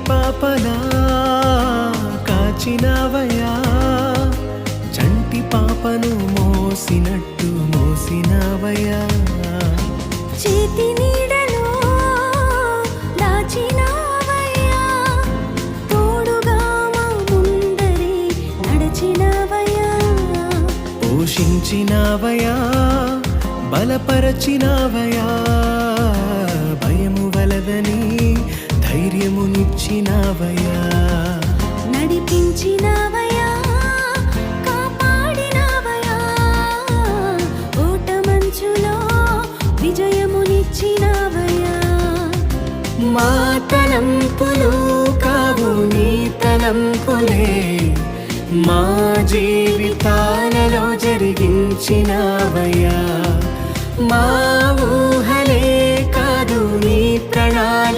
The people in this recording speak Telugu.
పాపలా కాచినవయా, చంటి పాపను మోసినట్టు మోసినవయా. చేతి నీడలో దాచినవయా, తోడుగా మా ముందరి నడచినవయా. పోషించినవయా, బలపరచినవయా, భయము వలదని ధైర్యమునిచ్చినవయా. నడిపించినవయా, కాపాడినవయా, ఓటమంచులో విజయమునిచ్చినవయా. మా తలంపులు కావు నీ తలంపులే, మా జీవితాలలో జరిగించినవయా. మా ఊహలే కాదు నీ ప్రణాళిక.